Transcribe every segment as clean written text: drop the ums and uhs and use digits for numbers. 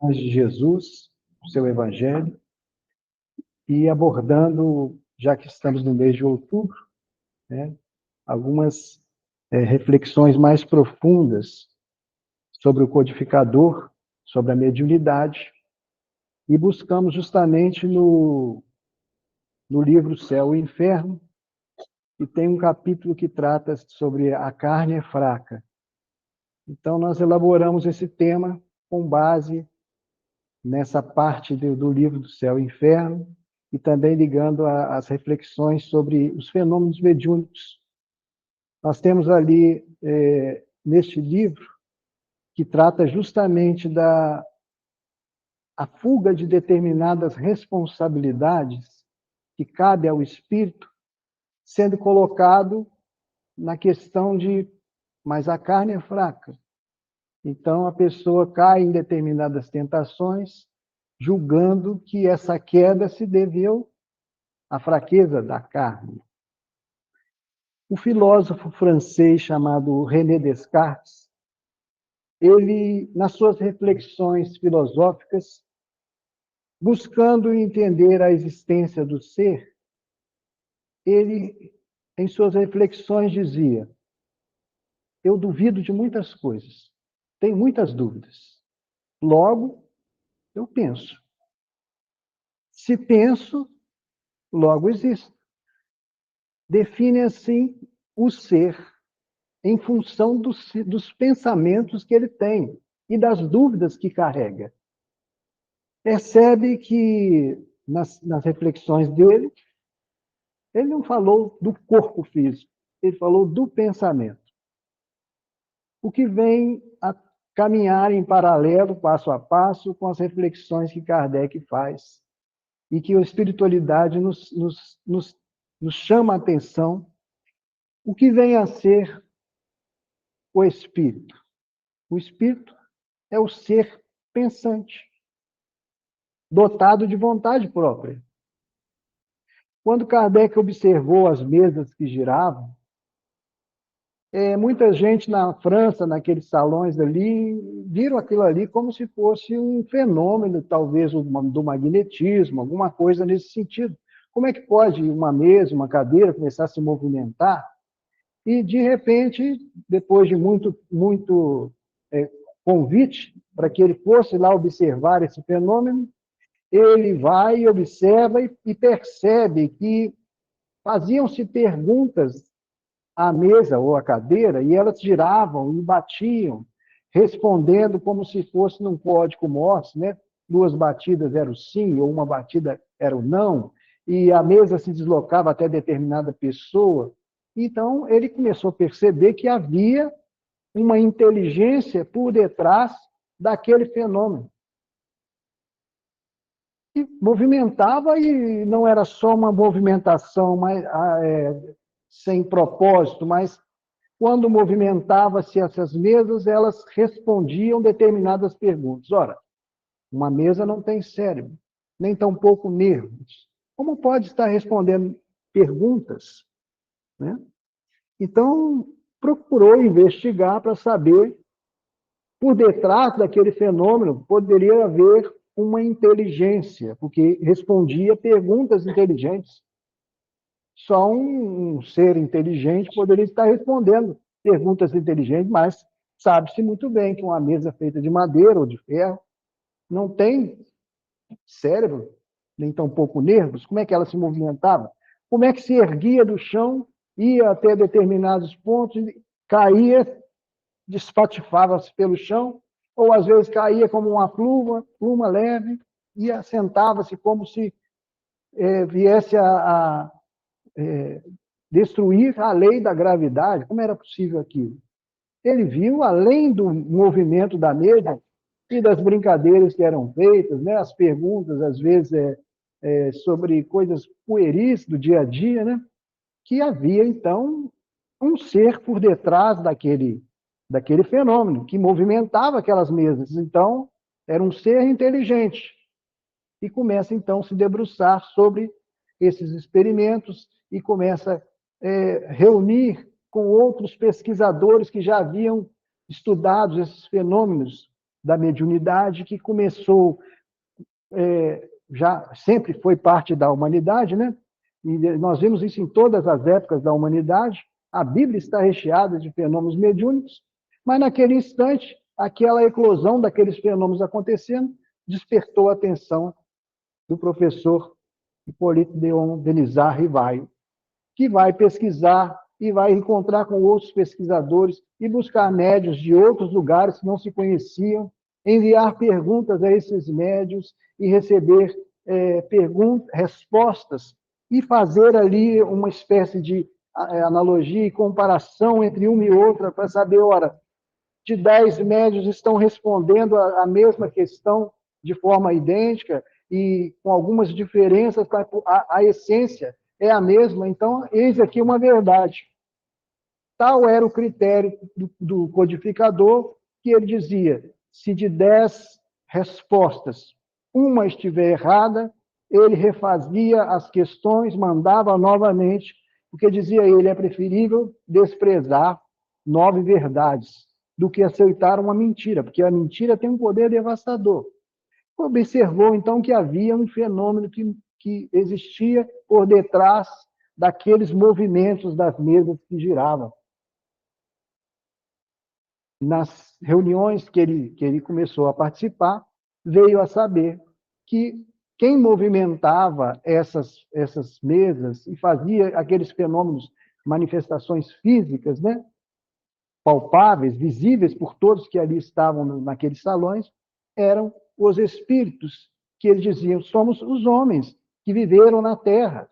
As de Jesus, o seu Evangelho, e abordando, já que estamos no mês de outubro, né, algumas reflexões mais profundas sobre o codificador, sobre a mediunidade, e buscamos justamente no livro Céu e Inferno, e tem um capítulo que trata sobre a carne é fraca. Então, nós elaboramos esse tema com base nessa parte do livro do Céu e Inferno, e também ligando as reflexões sobre os fenômenos mediúnicos. Nós temos ali, neste livro, que trata justamente da fuga de determinadas responsabilidades que cabe ao espírito, sendo colocado na questão de, mas a carne é fraca. Então, a pessoa cai em determinadas tentações, julgando que essa queda se deveu à fraqueza da carne. O filósofo francês chamado René Descartes, ele, nas suas reflexões filosóficas, buscando entender a existência do ser, ele, em suas reflexões, dizia: eu duvido de muitas coisas, tenho muitas dúvidas. Logo, eu penso. Se penso, logo existo. Define assim o ser em função dos pensamentos que ele tem e das dúvidas que carrega. Percebe que, nas reflexões dele, ele não falou do corpo físico, ele falou do pensamento. O que vem a caminhar em paralelo, passo a passo, com as reflexões que Kardec faz e que a espiritualidade nos chama a atenção, o que vem a ser o espírito. O espírito é o ser pensante, dotado de vontade própria. Quando Kardec observou as mesas que giravam, muita gente na França, naqueles salões ali, viram aquilo ali como se fosse um fenômeno, talvez do magnetismo, alguma coisa nesse sentido. Como é que pode uma mesa, uma cadeira começar a se movimentar? E, de repente, depois de muito convite para que ele fosse lá observar esse fenômeno, ele vai e observa e percebe que faziam-se perguntas à mesa ou à cadeira, e elas giravam e batiam, respondendo como se fosse num código Morse, né? 2 batidas era o sim, ou uma batida era o não, e a mesa se deslocava até determinada pessoa. Então, ele começou a perceber que havia uma inteligência por detrás daquele fenômeno. E movimentava, e não era só uma movimentação sem propósito, mas quando movimentava-se essas mesas, elas respondiam determinadas perguntas. Ora, uma mesa não tem cérebro, nem tampouco nervos. Como pode estar respondendo perguntas? Né? Então, procurou investigar para saber, por detrás daquele fenômeno, poderia haver uma inteligência, porque respondia perguntas inteligentes. Só um ser inteligente poderia estar respondendo perguntas inteligentes, mas sabe-se muito bem que uma mesa feita de madeira ou de ferro não tem cérebro, nem tampouco nervos. Como é que ela se movimentava? Como é que se erguia do chão, ia até determinados pontos, caía, despatifava-se pelo chão, ou às vezes caía como uma pluma leve, e assentava-se como se viesse a destruir a lei da gravidade. Como era possível aquilo? Ele viu, além do movimento da mesa e das brincadeiras que eram feitas, né, as perguntas, às vezes, sobre coisas pueris do dia a dia, né, que havia, então, um ser por detrás daquele fenômeno, que movimentava aquelas mesas. Então, era um ser inteligente. E começa, então, a se debruçar sobre esses experimentos e começa a reunir com outros pesquisadores que já haviam estudado esses fenômenos da mediunidade, que começou, já sempre foi parte da humanidade, né? E nós vemos isso em todas as épocas da humanidade. A Bíblia está recheada de fenômenos mediúnicos, mas naquele instante, aquela eclosão daqueles fenômenos acontecendo despertou a atenção do professor Hipólito Denizar Rivaio, que vai pesquisar e vai encontrar com outros pesquisadores e buscar médiuns de outros lugares que não se conheciam, enviar perguntas a esses médiuns e receber respostas e fazer ali uma espécie de analogia e comparação entre uma e outra para saber, ora, de 10 médiuns estão respondendo a mesma questão de forma idêntica e com algumas diferenças, a essência é a mesma. Então, eis aqui uma verdade. Tal era o critério do codificador, que ele dizia, se de 10 respostas uma estiver errada, ele refazia as questões, mandava novamente, porque dizia ele, é preferível desprezar 9 verdades do que aceitar uma mentira, porque a mentira tem um poder devastador. Observou, então, que havia um fenômeno que existia por detrás daqueles movimentos das mesas que giravam. Nas reuniões que ele começou a participar, veio a saber que quem movimentava essas mesas e fazia aqueles fenômenos, manifestações físicas, né, palpáveis, visíveis por todos que ali estavam naqueles salões, eram os espíritos, que eles diziam, somos os homens que viveram na Terra.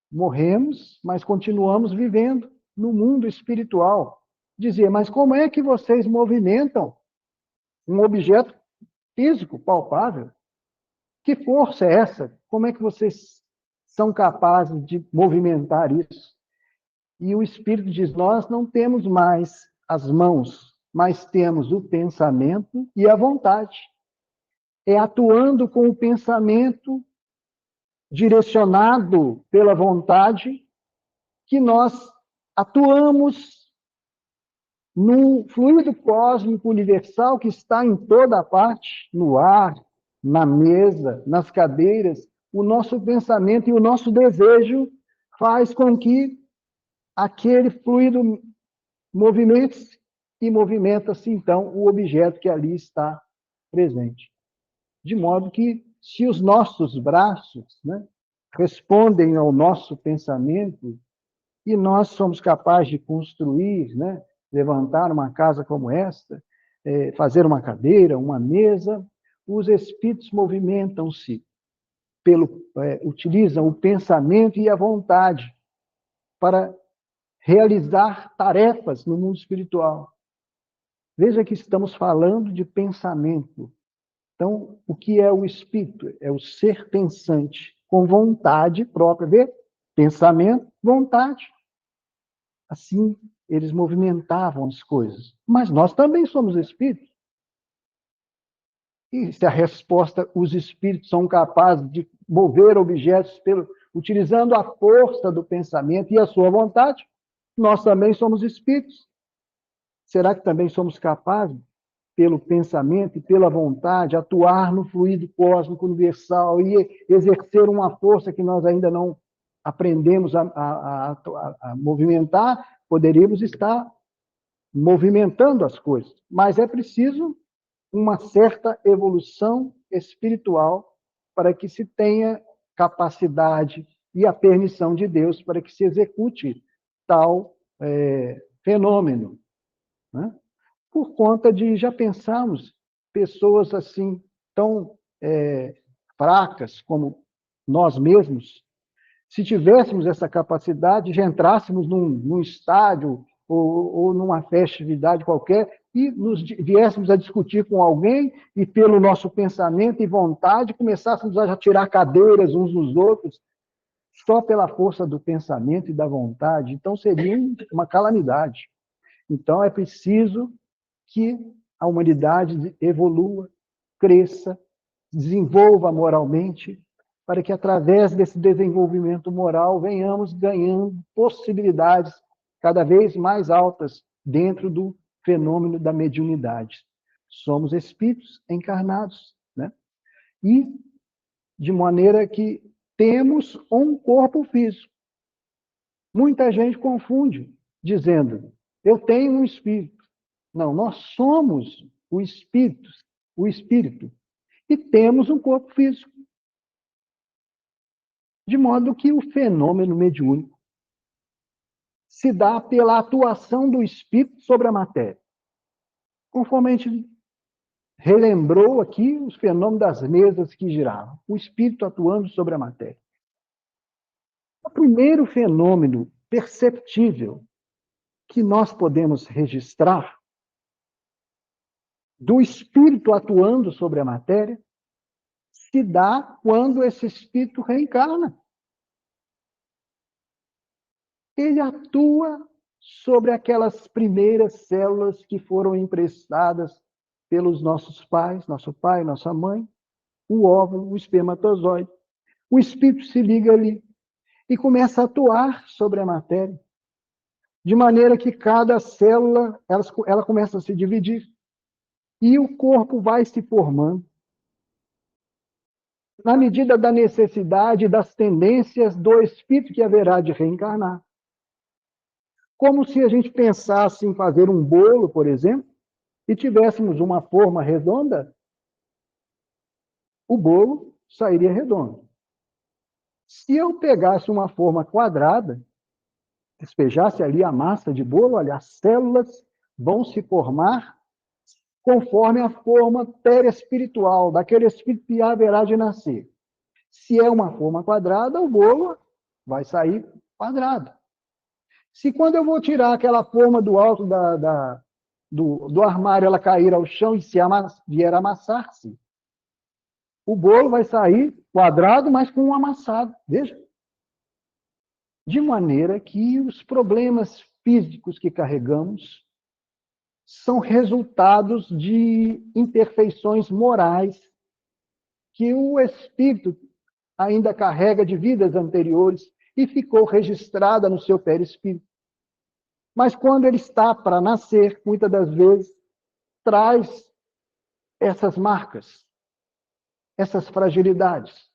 Morremos, mas continuamos vivendo no mundo espiritual. Dizia, mas como é que vocês movimentam um objeto físico, palpável? Que força é essa? Como é que vocês são capazes de movimentar isso? E o Espírito diz, nós não temos mais as mãos, mas temos o pensamento e a vontade. É atuando com o pensamento direcionado pela vontade que nós atuamos no fluido cósmico universal que está em toda parte, no ar, na mesa, nas cadeiras. O nosso pensamento e o nosso desejo faz com que aquele fluido movimente-se e movimenta-se, então, o objeto que ali está presente. De modo que, se os nossos braços, né, respondem ao nosso pensamento, e nós somos capazes de construir, né, levantar uma casa como esta, fazer uma cadeira, uma mesa, os espíritos movimentam-se, utilizam o pensamento e a vontade para realizar tarefas no mundo espiritual. Veja que estamos falando de pensamento. Então, o que é o espírito? É o ser pensante, com vontade própria. Vê? Pensamento, vontade. Assim, eles movimentavam as coisas. Mas nós também somos espíritos. E se a resposta, os espíritos são capazes de mover objetos utilizando a força do pensamento e a sua vontade, nós também somos espíritos. Será que também somos capazes, pelo pensamento e pela vontade, atuar no fluido cósmico universal e exercer uma força que nós ainda não aprendemos a movimentar? Poderíamos estar movimentando as coisas, mas é preciso uma certa evolução espiritual para que se tenha capacidade e a permissão de Deus para que se execute tal fenômeno, né? Por conta de já pensarmos pessoas assim tão fracas como nós mesmos, se tivéssemos essa capacidade, já entrássemos num estádio ou numa festividade qualquer e viéssemos a discutir com alguém e pelo nosso pensamento e vontade começássemos a tirar cadeiras uns dos outros só pela força do pensamento e da vontade, então seria uma calamidade. Então é preciso que a humanidade evolua, cresça, desenvolva moralmente, para que, através desse desenvolvimento moral, venhamos ganhando possibilidades cada vez mais altas dentro do fenômeno da mediunidade. somos espíritos encarnados, né? E de maneira que temos um corpo físico. Muita gente confunde, dizendo, eu tenho um espírito. Não, nós somos o espírito, e temos um corpo físico. De modo que o fenômeno mediúnico se dá pela atuação do espírito sobre a matéria. Conforme a gente relembrou aqui os fenômenos das mesas que giravam, o espírito atuando sobre a matéria. O primeiro fenômeno perceptível que nós podemos registrar do espírito atuando sobre a matéria se dá quando esse espírito reencarna. Ele atua sobre aquelas primeiras células que foram emprestadas pelos nossos pais, nosso pai, nossa mãe, o óvulo, o espermatozoide. O espírito se liga ali e começa a atuar sobre a matéria, de maneira que cada célula ela começa a se dividir e o corpo vai se formando na medida da necessidade e das tendências do espírito que haverá de reencarnar. Como se a gente pensasse em fazer um bolo, por exemplo, e tivéssemos uma forma redonda, o bolo sairia redondo. Se eu pegasse uma forma quadrada, despejasse ali a massa de bolo, olha, as células vão se formar conforme a forma perispiritual daquele espírito que haverá de nascer. Se é uma forma quadrada, o bolo vai sair quadrado. Se quando eu vou tirar aquela forma do alto do armário, ela cair ao chão e se vier amassar-se, o bolo vai sair quadrado, mas com um amassado. Veja. De maneira que os problemas físicos que carregamos são resultados de imperfeições morais que o espírito ainda carrega de vidas anteriores e ficou registrada no seu perispírito. Mas quando ele está para nascer, muitas das vezes, traz essas marcas, essas fragilidades,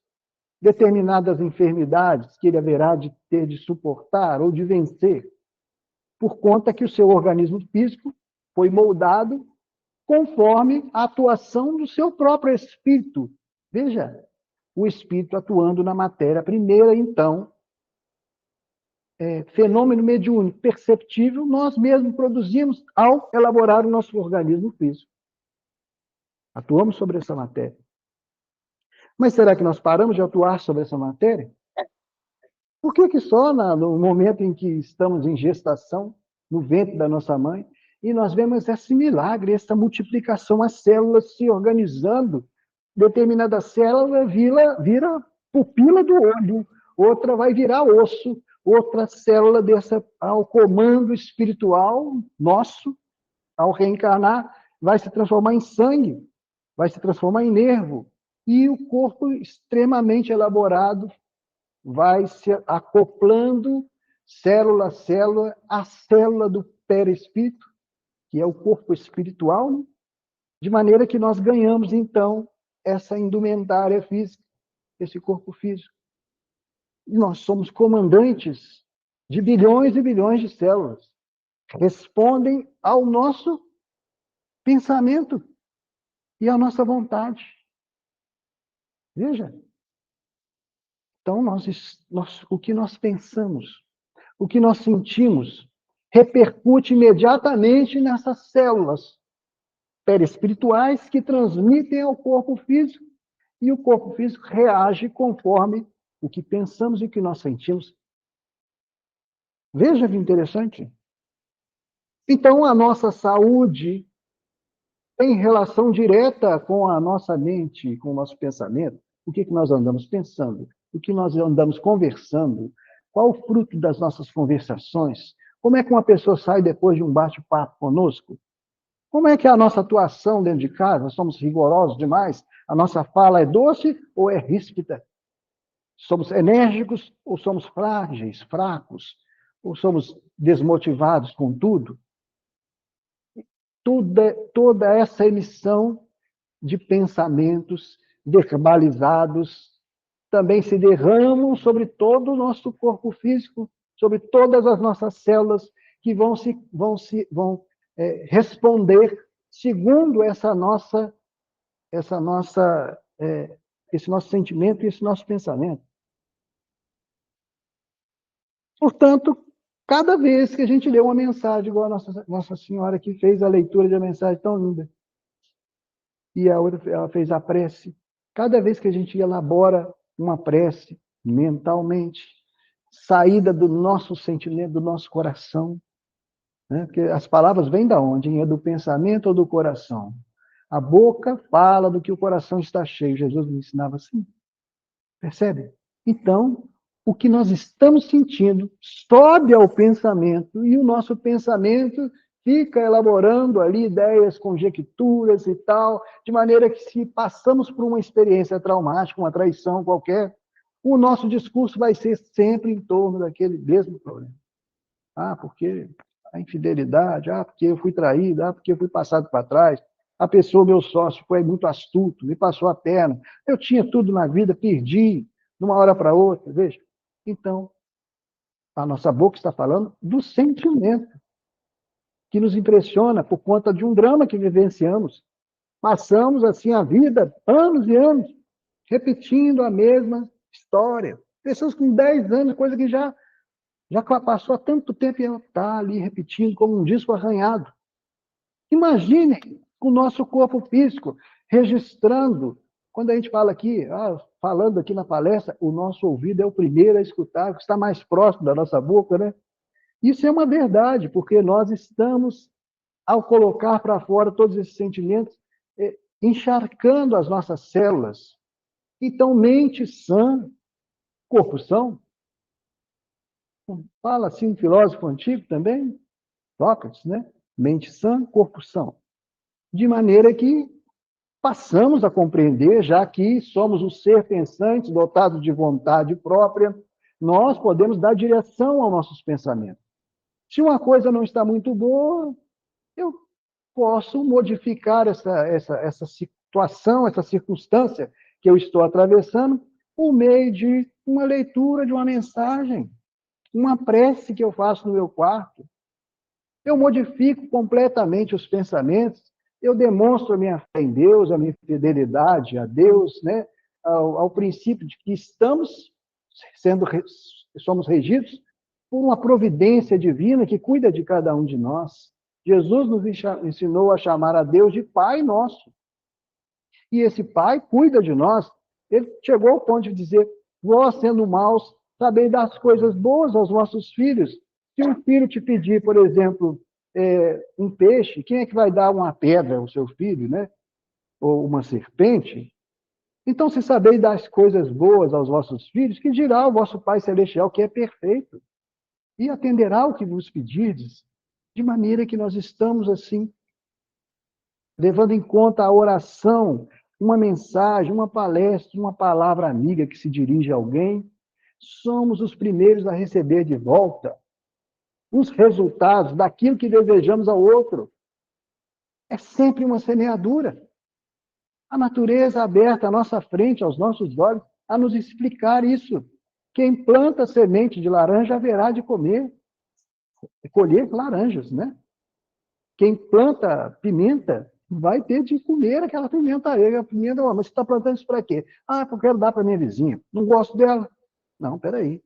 determinadas enfermidades que ele haverá de ter de suportar ou de vencer, por conta que o seu organismo físico foi moldado conforme a atuação do seu próprio espírito. Veja, o espírito atuando na matéria primeira, então, fenômeno mediúnico perceptível, nós mesmos produzimos ao elaborar o nosso organismo físico. Atuamos sobre essa matéria. Mas será que nós paramos de atuar sobre essa matéria? Por que só no momento em que estamos em gestação, no ventre da nossa mãe, e nós vemos esse milagre, essa multiplicação, as células se organizando, determinada célula vira pupila do olho, outra vai virar osso, outra célula dessa ao comando espiritual nosso, ao reencarnar, vai se transformar em sangue, vai se transformar em nervo, e o corpo extremamente elaborado vai se acoplando célula a célula, a célula do perispírito, que é o corpo espiritual, de maneira que nós ganhamos, então, essa indumentária física, esse corpo físico. E nós somos comandantes de bilhões e bilhões de células. Respondem ao nosso pensamento e à nossa vontade. Veja. Então, o que nós pensamos, o que nós sentimos, repercute imediatamente nessas células perispirituais que transmitem ao corpo físico, e o corpo físico reage conforme o que pensamos e o que nós sentimos. Veja que interessante. Então, a nossa saúde tem relação direta com a nossa mente, com o nosso pensamento. O que nós andamos pensando? O que nós andamos conversando? Qual o fruto das nossas conversações? Como é que uma pessoa sai depois de um bate-papo conosco? Como é que é a nossa atuação dentro de casa? Somos rigorosos demais? A nossa fala é doce ou é ríspida? Somos enérgicos ou somos frágeis, fracos? Ou somos desmotivados com tudo? toda essa emissão de pensamentos verbalizados também se derramam sobre todo o nosso corpo físico, sobre todas as nossas células, que vão responder segundo esse nosso sentimento e esse nosso pensamento. Portanto, cada vez que a gente lê uma mensagem, igual a Nossa Senhora que fez a leitura de uma mensagem tão linda, e a outra ela fez a prece, cada vez que a gente elabora uma prece mentalmente, saída do nosso sentimento, do nosso coração, né? Porque as palavras vêm da onde? É do pensamento ou do coração? A boca fala do que o coração está cheio. Jesus me ensinava assim. Percebe? Então, o que nós estamos sentindo sobe ao pensamento e o nosso pensamento fica elaborando ali ideias, conjecturas e tal, de maneira que se passamos por uma experiência traumática, uma traição qualquer, o nosso discurso vai ser sempre em torno daquele mesmo problema. Ah, porque a infidelidade, porque eu fui traído, porque eu fui passado para trás, a pessoa, meu sócio, foi muito astuto, me passou a perna, eu tinha tudo na vida, perdi, de uma hora para outra, veja. Então, a nossa boca está falando do sentimento que nos impressiona por conta de um drama que vivenciamos. Passamos, assim, a vida, anos e anos, repetindo a mesma história. Pessoas com 10 anos, coisa que já passou há tanto tempo e ela está ali repetindo como um disco arranhado. Imagine o nosso corpo físico registrando. Quando a gente fala aqui, falando aqui na palestra, o nosso ouvido é o primeiro a escutar, que está mais próximo da nossa boca, né? Isso é uma verdade, porque nós estamos, ao colocar para fora todos esses sentimentos, encharcando as nossas células. Então, mente sã, corpo são. Fala assim um filósofo antigo também, Sócrates, né? Mente sã, corpo são. De maneira que passamos a compreender, já que somos um ser pensante, dotado de vontade própria, nós podemos dar direção aos nossos pensamentos. Se uma coisa não está muito boa, eu posso modificar essa situação, essa circunstância que eu estou atravessando, por meio de uma leitura de uma mensagem, uma prece que eu faço no meu quarto. Eu modifico completamente os pensamentos, eu demonstro a minha fé em Deus, a minha fidelidade a Deus, né? ao princípio de que somos regidos por uma providência divina que cuida de cada um de nós. Jesus nos ensinou a chamar a Deus de Pai Nosso. E esse Pai cuida de nós. Ele chegou ao ponto de dizer, vós, sendo maus, sabeis dar as coisas boas aos vossos filhos. Se um filho te pedir, por exemplo, um peixe, quem é que vai dar uma pedra ao seu filho, né? Ou uma serpente? Então, se sabeis dar as coisas boas aos vossos filhos, que dirá o vosso Pai Celestial, que é perfeito, e atenderá o que vos pedirdes, de maneira que nós estamos, assim, levando em conta a oração, uma mensagem, uma palestra, uma palavra amiga que se dirige a alguém, somos os primeiros a receber de volta os resultados daquilo que desejamos ao outro. É sempre uma semeadura. A natureza aberta à nossa frente, aos nossos olhos, a nos explicar isso. Quem planta semente de laranja haverá de colher laranjas, né? Quem planta pimenta vai ter de comer aquela pimenta. A pimenta, mas você está plantando isso para quê? Porque eu quero dar para minha vizinha. Não gosto dela. Não, peraí.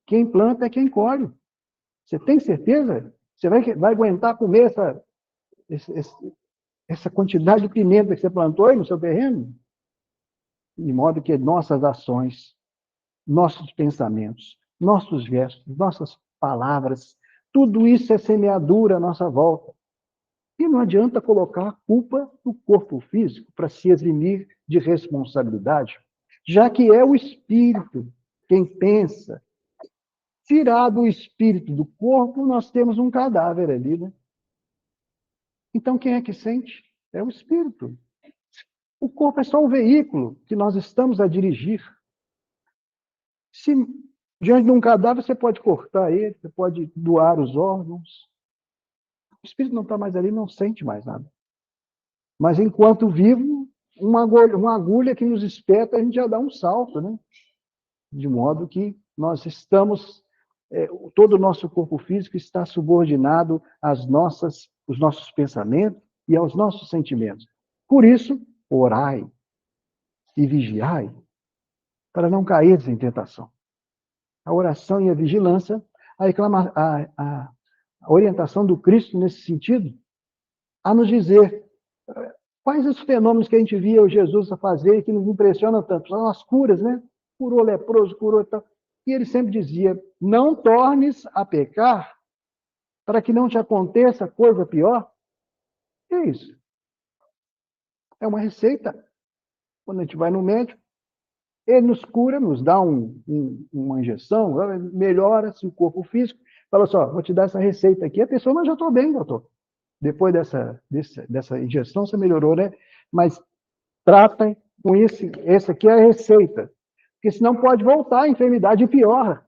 Quem planta é quem colhe. Você tem certeza? Você vai aguentar comer essa quantidade de pimenta que você plantou aí no seu terreno? De modo que nossas ações, nossos pensamentos, nossos gestos, nossas palavras, tudo isso é semeadura à nossa volta. E não adianta colocar a culpa no corpo físico para se eximir de responsabilidade, já que é o espírito quem pensa. Tirado o espírito do corpo, nós temos um cadáver ali, né? Então, quem é que sente? É o espírito. O corpo é só um veículo que nós estamos a dirigir. Se diante de um cadáver, você pode cortar ele, você pode doar os órgãos. O espírito não está mais ali, não sente mais nada. Mas enquanto vivo, uma agulha que nos espeta, a gente já dá um salto, né? De modo que nós estamos, todo o nosso corpo físico está subordinado os nossos pensamentos e aos nossos sentimentos. Por isso, orai e vigiai, para não cair em tentação. A oração e a vigilância, a orientação do Cristo nesse sentido, a nos dizer quais os fenômenos que a gente via o Jesus a fazer e que nos impressionam tanto. São as curas, né? Curou leproso, curou tal. E ele sempre dizia, não tornes a pecar para que não te aconteça coisa pior. Que é isso? É uma receita. Quando a gente vai no médico, ele nos cura, nos dá uma injeção, melhora-se o corpo físico. Fala só, vou te dar essa receita aqui. A pessoa, mas já estou bem, doutor. Depois dessa injeção, você melhorou, né? Mas tratem com esse aqui é a receita. Porque senão pode voltar a enfermidade pior.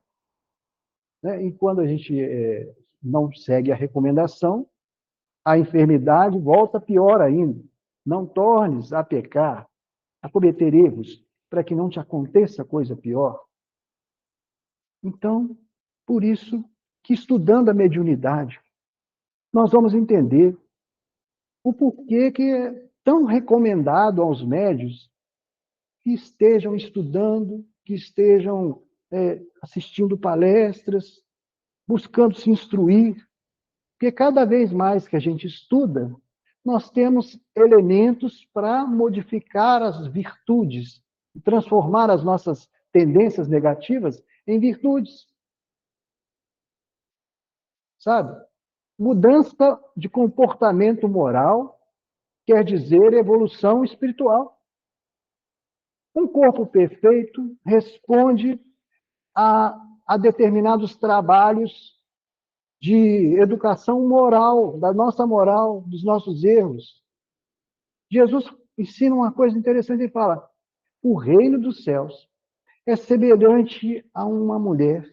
Né? E quando a gente não segue a recomendação, a enfermidade volta pior ainda. Não tornes a pecar, a cometer erros, para que não te aconteça coisa pior. Então, por isso que estudando a mediunidade, nós vamos entender o porquê que é tão recomendado aos médios que estejam estudando, que estejam assistindo palestras, buscando se instruir, porque cada vez mais que a gente estuda, nós temos elementos para modificar as virtudes, transformar as nossas tendências negativas em virtudes. Sabe? Mudança de comportamento moral quer dizer evolução espiritual. Um corpo perfeito responde a determinados trabalhos de educação moral, da nossa moral, dos nossos erros. Jesus ensina uma coisa interessante, ele fala, o reino dos céus é semelhante a uma mulher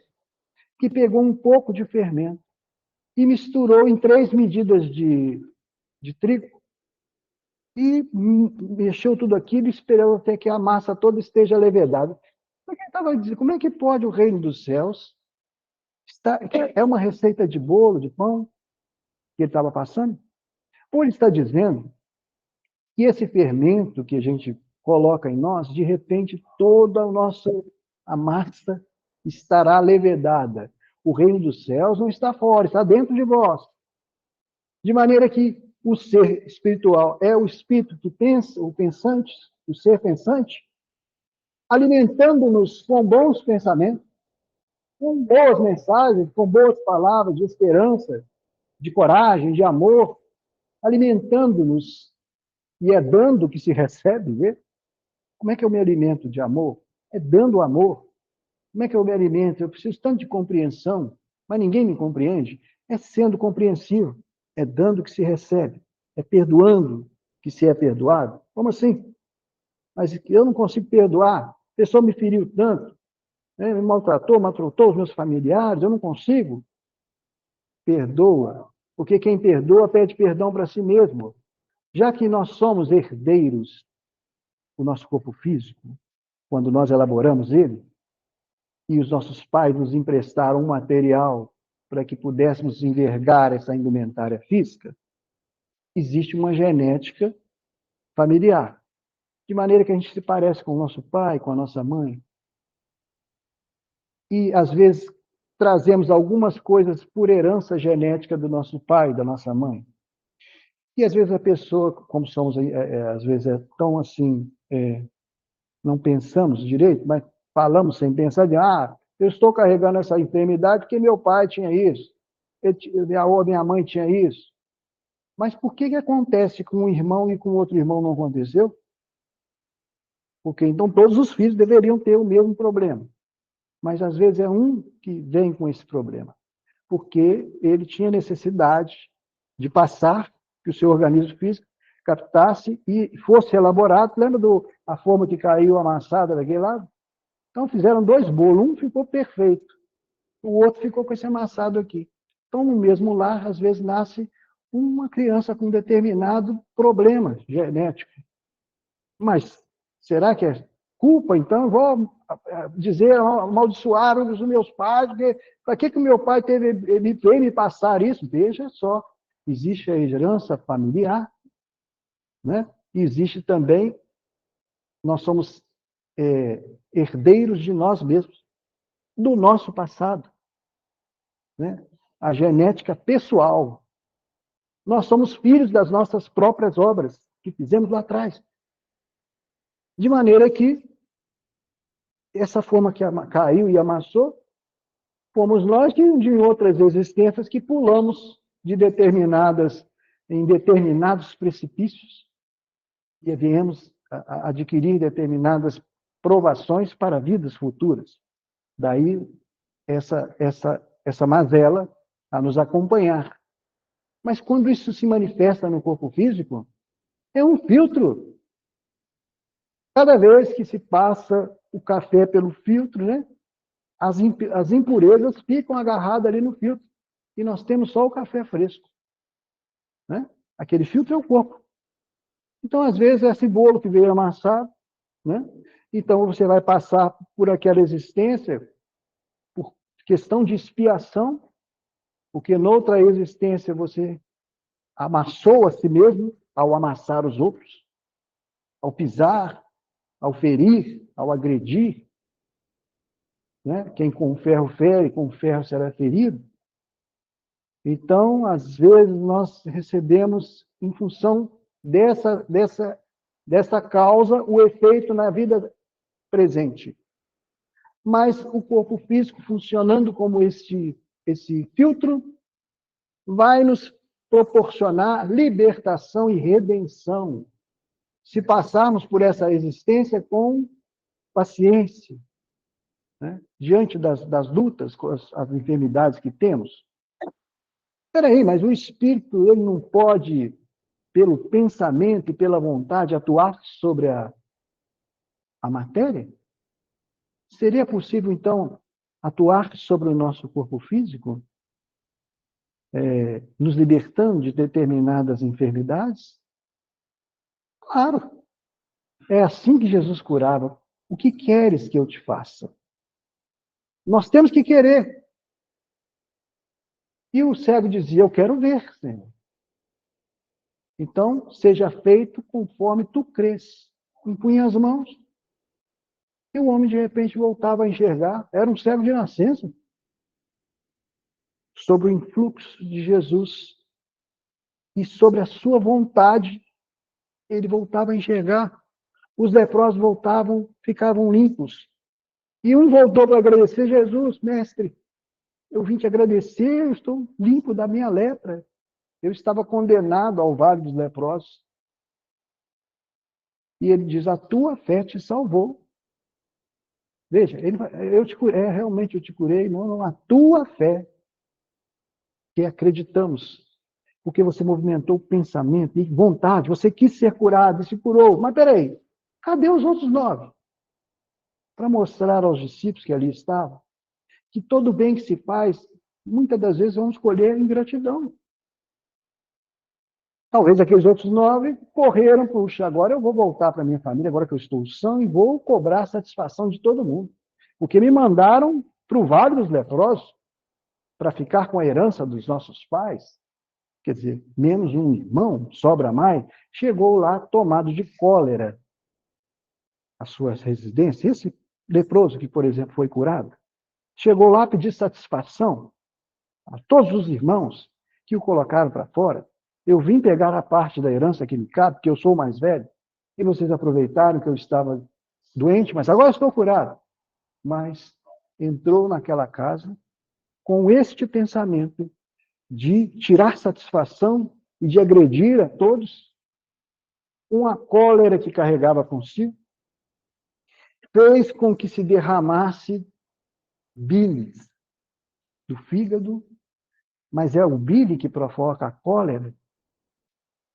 que pegou um pouco de fermento e misturou em 3 medidas de trigo e mexeu tudo aquilo, esperando até que a massa toda esteja levedada. Como é que pode o reino dos céus é uma receita de bolo, de pão, que ele estava passando? Ou ele está dizendo que esse fermento que a gente coloca em nós, de repente, toda a massa estará levedada. O reino dos céus não está fora, está dentro de vós. De maneira que o ser espiritual é o espírito que pensa, o pensante, o ser pensante, alimentando-nos com bons pensamentos, com boas mensagens, com boas palavras de esperança, de coragem, de amor, alimentando-nos, e é dando que se recebe, vê? Como é que eu me alimento de amor? É dando amor. Como é que eu me alimento? Eu preciso tanto de compreensão, mas ninguém me compreende. É sendo compreensivo, é dando que se recebe, é perdoando que se é perdoado. Como assim? Mas eu não consigo perdoar. A pessoa me feriu tanto, né? Me maltratou os meus familiares, eu não consigo. Perdoa, porque quem perdoa pede perdão para si mesmo. Já que nós somos herdeiros do nosso corpo físico, quando nós elaboramos ele, e os nossos pais nos emprestaram um material para que pudéssemos envergar essa indumentária física, existe uma genética familiar, de maneira que a gente se parece com o nosso pai, com a nossa mãe. E, às vezes, trazemos algumas coisas por herança genética do nosso pai, da nossa mãe. E, às vezes, a pessoa, como somos, às vezes, tão assim, não pensamos direito, mas falamos sem pensar, eu estou carregando essa enfermidade porque meu pai tinha isso, minha mãe tinha isso. Mas por que acontece com um irmão e com outro irmão não aconteceu? Porque então todos os filhos deveriam ter o mesmo problema. Mas às vezes é um que vem com esse problema, porque ele tinha necessidade de passar, que o seu organismo físico captasse e fosse elaborado. Lembra a forma que caiu amassada daquele lado? Então fizeram 2 bolos, um ficou perfeito, o outro ficou com esse amassado aqui. Então, no mesmo lar, às vezes nasce uma criança com determinado problema genético. Mas será que é culpa, então? Eu vou dizer, amaldiçoar os meus pais, para que o meu pai veio me passar isso? Veja só, existe a herança familiar, né? E existe também, nós somos herdeiros de nós mesmos, do nosso passado, né? A genética pessoal. Nós somos filhos das nossas próprias obras que fizemos lá atrás. De maneira que essa forma que caiu e amassou, fomos nós de outras existências que pulamos em determinados precipícios e viemos a adquirir determinadas provações para vidas futuras. Daí essa mazela a nos acompanhar. Mas quando isso se manifesta no corpo físico, é um filtro. Cada vez que se passa o café pelo filtro, né, as impurezas ficam agarradas ali no filtro. E nós temos só o café fresco, né? Aquele filtro é o corpo. Então, às vezes, é esse bolo que veio amassado, né? Então, você vai passar por aquela existência por questão de expiação, porque noutra existência você amassou a si mesmo ao amassar os outros, ao pisar, ao ferir, ao agredir, né? Quem com ferro fere, com ferro será ferido. Então, às vezes, nós recebemos, em função dessa causa, o efeito na vida presente. Mas o corpo físico, funcionando como esse filtro, vai nos proporcionar libertação e redenção, se passarmos por essa existência com paciência, né? Diante das lutas, com as enfermidades que temos. Espera aí, mas o espírito ele não pode, pelo pensamento e pela vontade, atuar sobre a matéria? Seria possível, então, atuar sobre o nosso corpo físico, nos libertando de determinadas enfermidades? Claro, é assim que Jesus curava. O que queres que eu te faça? Nós temos que querer. E o cego dizia, eu quero ver, Senhor. Então, seja feito conforme tu crês. Impunha as mãos. E o homem, de repente, voltava a enxergar. Era um cego de nascença. Sob o influxo de Jesus e sobre a sua vontade, ele voltava a enxergar. Os leprosos voltavam, ficavam limpos. E um voltou para agradecer, Jesus, mestre, eu vim te agradecer, eu estou limpo da minha lepra. Eu estava condenado ao vale dos leprosos. E ele diz, a tua fé te salvou. Veja, realmente eu te curei, não a tua fé, que acreditamos, porque você movimentou o pensamento e vontade, você quis ser curado e se curou. Mas peraí, cadê os outros 9? Para mostrar aos discípulos que ali estavam, que todo bem que se faz, muitas das vezes vamos colher ingratidão. Talvez aqueles outros 9 correram, puxa, agora eu vou voltar para minha família, agora que eu estou são, e vou cobrar a satisfação de todo mundo. Porque me mandaram para o Vale dos Leprosos para ficar com a herança dos nossos pais. Quer dizer, menos um irmão, sobra mais, chegou lá tomado de cólera às suas residências. Esse leproso que, por exemplo, foi curado, chegou lá a pedir satisfação a todos os irmãos que o colocaram para fora. Eu vim pegar a parte da herança que me cabe, porque eu sou o mais velho, e vocês aproveitaram que eu estava doente, mas agora estou curado. Mas entrou naquela casa com este pensamento de tirar satisfação e de agredir a todos, uma cólera que carregava consigo, fez com que se derramasse bilis do fígado, mas é o bile que provoca a cólera?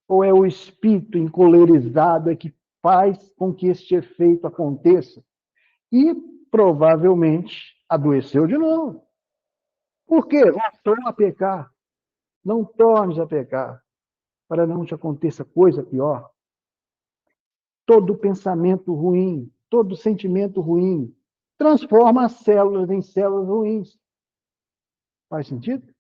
Ou é o espírito encolerizado que faz com que este efeito aconteça? E provavelmente adoeceu de novo. Por quê? Voltou a pecar. Não tornes a pecar. para não te aconteça coisa pior. Todo pensamento ruim, todo sentimento ruim, transforma as células em células ruins. Faz sentido?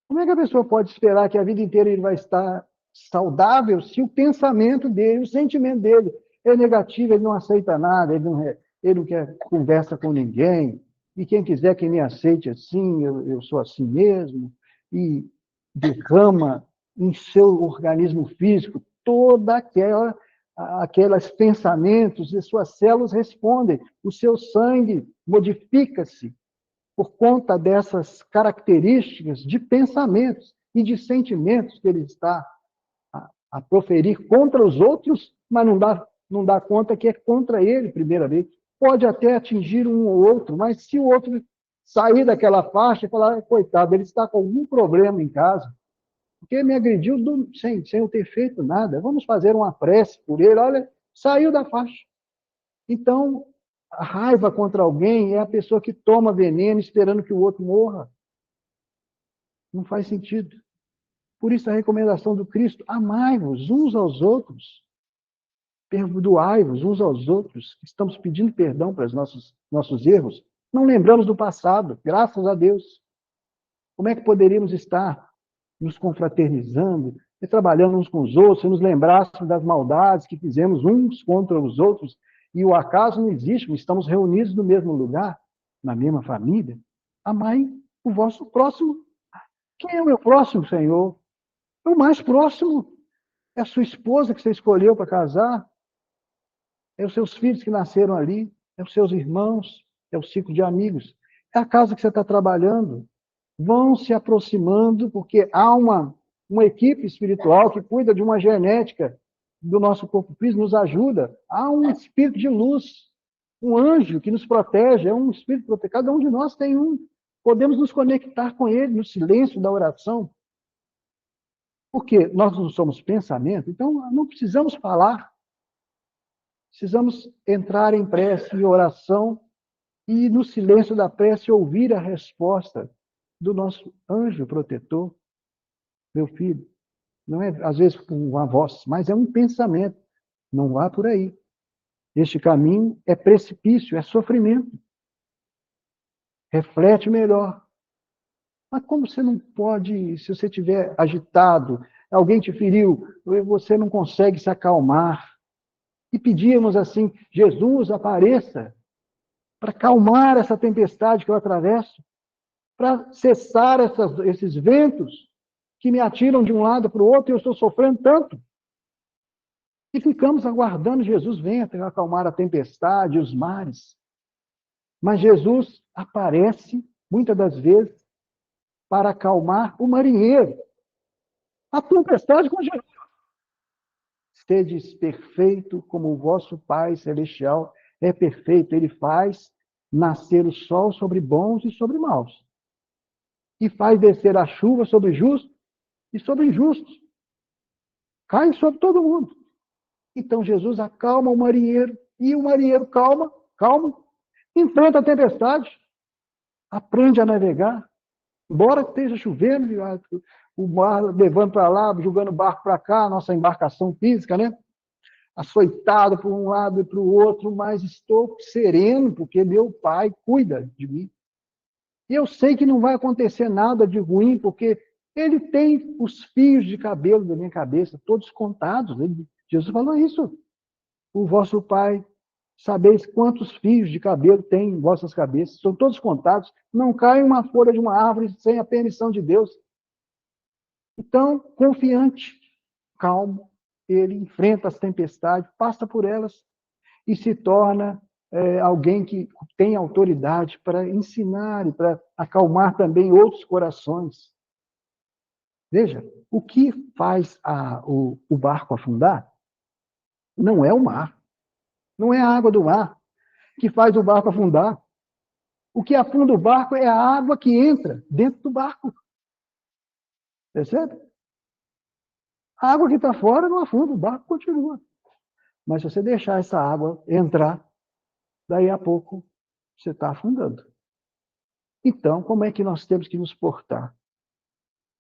Como é que a pessoa pode esperar que a vida inteira ele vai estar saudável se o pensamento dele, o sentimento dele é negativo, ele não aceita nada, ele não quer conversa com ninguém, e quem quiser que me aceite assim, eu sou assim mesmo, e derrama em seu organismo físico toda aqueles pensamentos, e suas células respondem, o seu sangue modifica-se por conta dessas características de pensamentos e de sentimentos que ele está a proferir contra os outros, mas não dá conta que é contra ele, primeiramente. Pode até atingir um ou outro, mas se o outro sair daquela faixa e falar, coitado, ele está com algum problema em casa, porque me agrediu sem eu ter feito nada, vamos fazer uma prece por ele, olha, saiu da faixa. Então, a raiva contra alguém é a pessoa que toma veneno esperando que o outro morra. Não faz sentido. Por isso a recomendação do Cristo, amai-vos uns aos outros, perdoai-vos uns aos outros. Estamos pedindo perdão para os nossos erros. Não lembramos do passado, graças a Deus. Como é que poderíamos estar nos confraternizando e trabalhando uns com os outros, se nos lembrássemos das maldades que fizemos uns contra os outros, e o acaso não existe, estamos reunidos no mesmo lugar, na mesma família? Amai o vosso próximo. Quem é o meu próximo, Senhor? O mais próximo é a sua esposa que você escolheu para casar, é os seus filhos que nasceram ali, é os seus irmãos, é o ciclo de amigos, é a casa que você está trabalhando. Vão se aproximando, porque há uma equipe espiritual que cuida de uma genética do nosso corpo físico, nos ajuda. Há um espírito de luz, um anjo que nos protege, é um espírito protetor. Cada um de nós tem um. Podemos nos conectar com ele no silêncio da oração. Porque nós não somos pensamento, então não precisamos falar. Precisamos entrar em prece e oração e, no silêncio da prece, ouvir a resposta do nosso anjo protetor. Meu filho, não é às vezes com uma voz, mas é um pensamento. Não vá por aí. Este caminho é precipício, é sofrimento. Reflete melhor. Mas como você não pode, se você estiver agitado, alguém te feriu, você não consegue se acalmar. E pedíamos assim, Jesus, apareça para acalmar essa tempestade que eu atravesso, para cessar esses ventos que me atiram de um lado para o outro e eu estou sofrendo tanto. E ficamos aguardando Jesus venha acalmar a tempestade, os mares. Mas Jesus aparece, muitas das vezes, para acalmar o marinheiro. A tempestade com Jesus. Sedes perfeito como o vosso Pai Celestial é perfeito. Ele faz nascer o sol sobre bons e sobre maus. E faz descer a chuva sobre justos e sobre injustos. Cai sobre todo mundo. Então Jesus acalma o marinheiro, e o marinheiro calma, enfrenta a tempestade, aprende a navegar, embora esteja chovendo, o mar levando para lá, jogando o barco para cá, a nossa embarcação física, né? Açoitado por um lado e para o outro, mas estou sereno, porque meu Pai cuida de mim. E eu sei que não vai acontecer nada de ruim, porque Ele tem os fios de cabelo da minha cabeça, todos contados. Jesus falou isso. O vosso Pai, sabeis quantos fios de cabelo tem em vossas cabeças, são todos contados. Não cai uma folha de uma árvore sem a permissão de Deus. Então, confiante, calmo, ele enfrenta as tempestades, passa por elas e se torna alguém que tem autoridade para ensinar e para acalmar também outros corações. Veja, o que faz o barco afundar não é o mar, não é a água do mar que faz o barco afundar. O que afunda o barco é a água que entra dentro do barco. Percebe? A água que está fora não afunda, o barco continua. Mas se você deixar essa água entrar, daí a pouco você está afundando. Então, como é que nós temos que nos portar?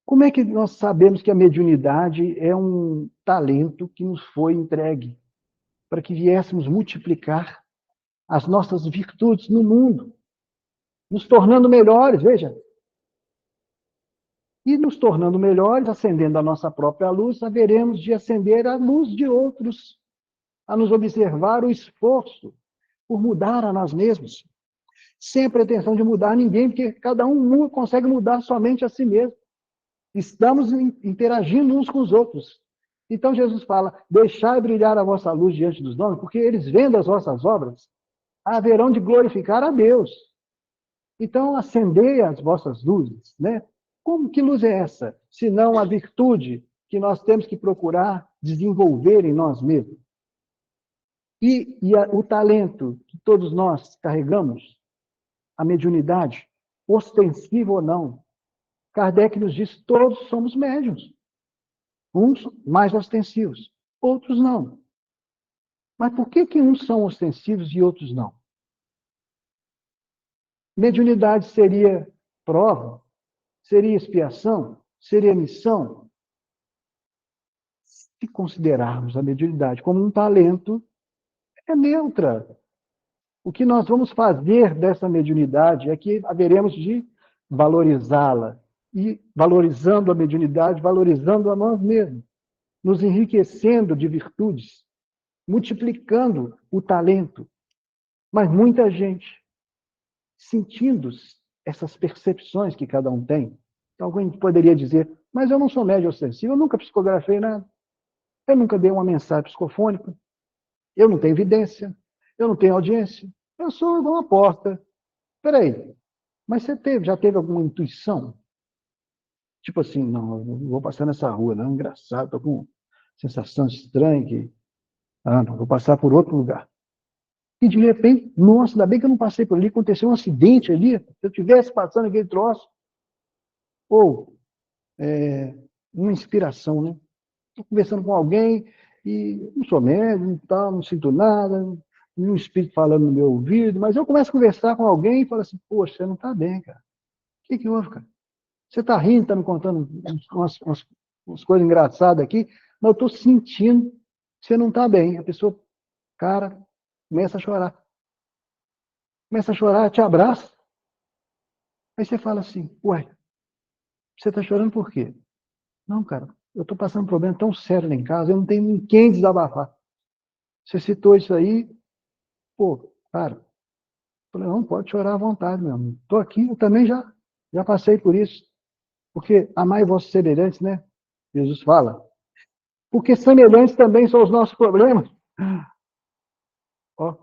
Como é que nós sabemos que a mediunidade é um talento que nos foi entregue para que viéssemos multiplicar as nossas virtudes no mundo, nos tornando melhores, veja. E nos tornando melhores, acendendo a nossa própria luz, haveremos de acender a luz de outros, a nos observar o esforço por mudar a nós mesmos, sem a pretensão de mudar ninguém, porque cada um consegue mudar somente a si mesmo. Estamos interagindo uns com os outros. Então Jesus fala, deixai brilhar a vossa luz diante dos homens, porque eles vendo as vossas obras, haverão de glorificar a Deus. Então, acendei as vossas luzes, né? Como que luz é essa? Senão a virtude que nós temos que procurar desenvolver em nós mesmos. O talento que todos nós carregamos, a mediunidade, ostensiva ou não, Kardec nos diz, todos somos médiuns. Uns mais ostensivos, outros não. Mas por que uns são ostensivos e outros não? Mediunidade seria prova? Seria expiação? Seria missão? Se considerarmos a mediunidade como um talento, é neutra. O que nós vamos fazer dessa mediunidade é que haveremos de valorizá-la. E valorizando a mediunidade, valorizando a nós mesmos, nos enriquecendo de virtudes, multiplicando o talento. Mas muita gente, sentindo essas percepções que cada um tem, então, alguém poderia dizer, mas eu não sou médium ostensivo, eu nunca psicografei nada, eu nunca dei uma mensagem psicofônica, eu não tenho evidência, eu não tenho audiência, eu sou igual uma porta. Peraí, mas você já teve alguma intuição? Tipo assim, não, eu não vou passar nessa rua, não, engraçado, estou com sensação estranha que, não, vou passar por outro lugar. E de repente, nossa, ainda bem que eu não passei por ali, aconteceu um acidente ali, se eu estivesse passando aquele troço. Ou uma inspiração, né? Estou conversando com alguém e não sou médium, não sinto nada, nenhum espírito falando no meu ouvido, mas eu começo a conversar com alguém e falo assim, poxa, você não está bem, cara. O que houve, cara? Você está rindo, está me contando umas coisas engraçadas aqui, mas eu estou sentindo que você não está bem. A pessoa, cara, começa a chorar. Começa a chorar, te abraça. Aí você fala assim, ué, você está chorando por quê? Não, cara, eu estou passando um problema tão sério lá em casa, eu não tenho ninguém desabafar. Você citou isso aí, pô, cara, eu falei, não, pode chorar à vontade, meu amigo. Estou aqui, eu também já passei por isso. Porque amai vossos semelhantes, né? Jesus fala. Porque semelhantes também são os nossos problemas. Ó,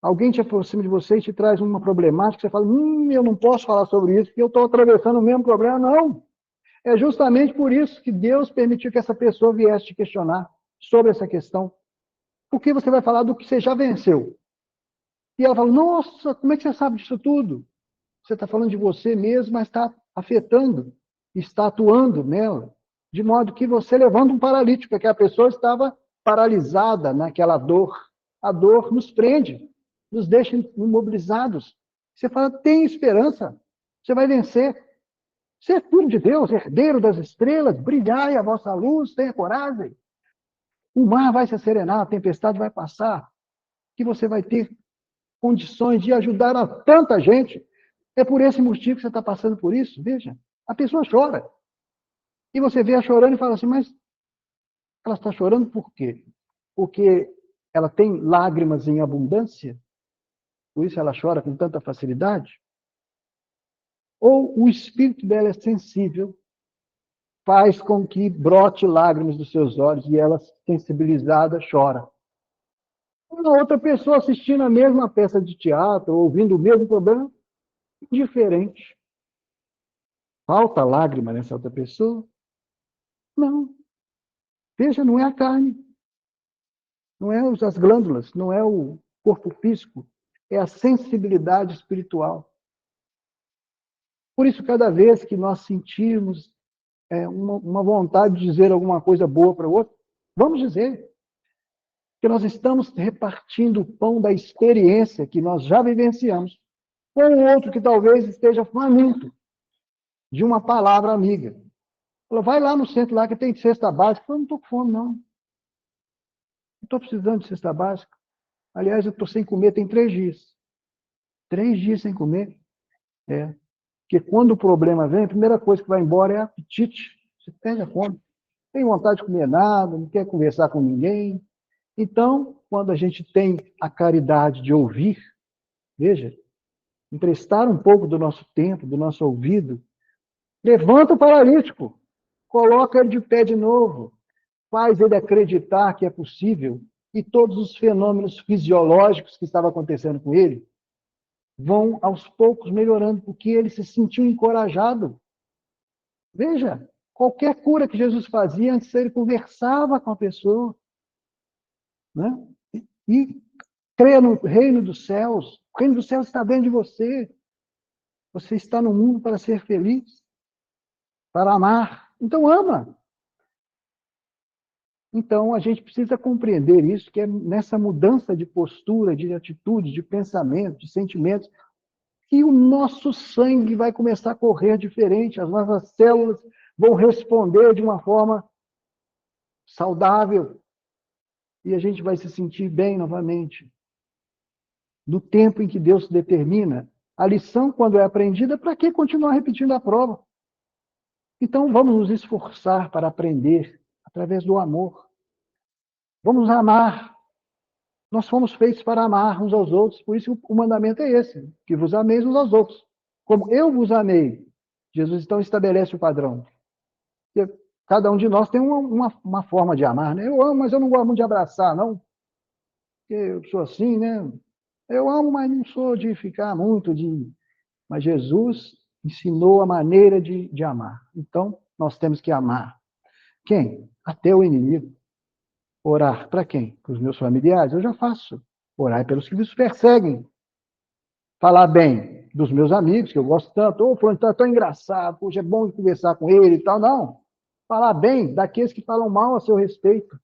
alguém te aproxima de você e te traz uma problemática, você fala, eu não posso falar sobre isso, porque eu estou atravessando o mesmo problema. Não. É justamente por isso que Deus permitiu que essa pessoa viesse te questionar sobre essa questão. Porque você vai falar do que você já venceu. E ela fala, nossa, como é que você sabe disso tudo? Você está falando de você mesmo, mas está afetando, está atuando nela, de modo que você levanta um paralítico, porque a pessoa estava paralisada naquela dor. A dor nos prende, nos deixa imobilizados. Você fala, tem esperança, você vai vencer. Você é filho de Deus, herdeiro das estrelas, brilhai a vossa luz, tenha coragem. O mar vai se serenar, a tempestade vai passar, que você vai ter condições de ajudar a tanta gente. É por esse motivo que você está passando por isso, veja. A pessoa chora. E você vê ela chorando e fala assim, mas ela está chorando por quê? Porque ela tem lágrimas em abundância? Por isso ela chora com tanta facilidade? Ou o espírito dela é sensível, faz com que brote lágrimas dos seus olhos e ela, sensibilizada, chora? Uma outra pessoa assistindo a mesma peça de teatro, ouvindo o mesmo problema, diferente. Falta lágrima nessa outra pessoa? Não. Veja, não é a carne, não é as glândulas, não é o corpo físico, é a sensibilidade espiritual. Por isso, cada vez que nós sentirmos uma vontade de dizer alguma coisa boa para o outro, vamos dizer que nós estamos repartindo o pão da experiência que nós já vivenciamos com o outro que talvez esteja faminto de uma palavra amiga. Falou, vai lá no centro lá que tem cesta básica. Eu falei, não estou com fome, não. Não estou precisando de cesta básica. Aliás, eu estou sem comer tem 3 dias. 3 dias sem comer. É. Porque quando o problema vem, a primeira coisa que vai embora é apetite. Você perde a fome. Não tem vontade de comer nada, não quer conversar com ninguém. Então, quando a gente tem a caridade de ouvir, veja, emprestar um pouco do nosso tempo, do nosso ouvido, levanta o paralítico, coloca ele de pé de novo, faz ele acreditar que é possível, e todos os fenômenos fisiológicos que estavam acontecendo com ele vão aos poucos melhorando, porque ele se sentiu encorajado. Veja, qualquer cura que Jesus fazia, antes ele conversava com a pessoa, né? E creia no reino dos céus. O reino dos céus está dentro de você. Você está no mundo para ser feliz, para amar. Então ama. Então a gente precisa compreender isso, que é nessa mudança de postura, de atitude, de pensamento, de sentimentos, que o nosso sangue vai começar a correr diferente, as nossas células vão responder de uma forma saudável e a gente vai se sentir bem novamente. No tempo em que Deus determina, a lição, quando é aprendida, para que continuar repetindo a prova? Então, vamos nos esforçar para aprender através do amor. Vamos amar. Nós fomos feitos para amar uns aos outros, por isso o mandamento é esse, que vos ameis uns aos outros. Como eu vos amei. Jesus, então, estabelece o padrão. Cada um de nós tem uma forma de amar, né? Eu amo, mas eu não gosto muito de abraçar, não. Eu sou assim, né? Eu amo, mas não sou de ficar muito de... Mas Jesus ensinou a maneira de amar. Então, nós temos que amar. Quem? Até o inimigo. Orar para quem? Para os meus familiares? Eu já faço. Orar pelos que nos perseguem. Falar bem dos meus amigos, que eu gosto tanto. Ô, fulano, tá tão engraçado, poxa, é bom conversar com ele e tal. Não. Falar bem daqueles que falam mal a seu respeito.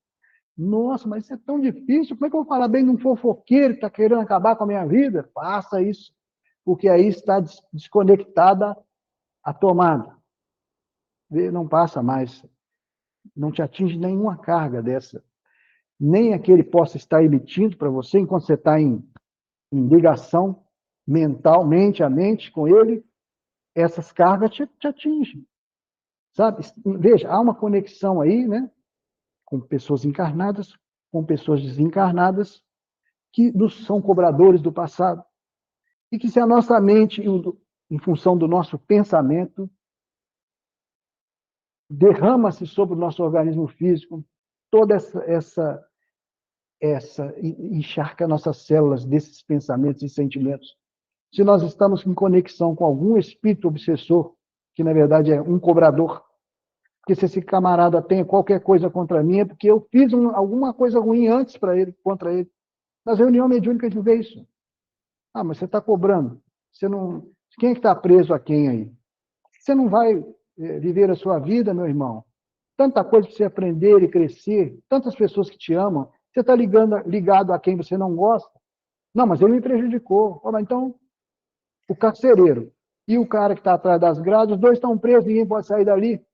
Nossa, mas isso é tão difícil. Como é que eu vou falar bem de um fofoqueiro que está querendo acabar com a minha vida? Faça isso. Porque aí está desconectada a tomada. Não passa mais. Não te atinge nenhuma carga dessa. Nem aquele possa estar emitindo para você, enquanto você está em ligação mental, mente a mente com ele, essas cargas te atingem. Sabe? Veja, há uma conexão aí, né? Com pessoas encarnadas, com pessoas desencarnadas, que são cobradores do passado. E que se a nossa mente, em função do nosso pensamento, derrama-se sobre o nosso organismo físico, toda essa encharca nossas células desses pensamentos e sentimentos. Se nós estamos em conexão com algum espírito obsessor, que na verdade é um cobrador, porque se esse camarada tem qualquer coisa contra mim, é porque eu fiz alguma coisa ruim antes para ele, contra ele. Nas reuniões mediúnicas a gente vê isso. Ah, mas você está cobrando. Você não... Quem é que está preso a quem aí? Você não vai viver a sua vida, meu irmão. Tanta coisa para você aprender e crescer, tantas pessoas que te amam. Você está ligado a quem você não gosta? Não, mas ele me prejudicou. Oh, mas então, o carcereiro e o cara que está atrás das grades, os dois estão presos, ninguém pode sair dali.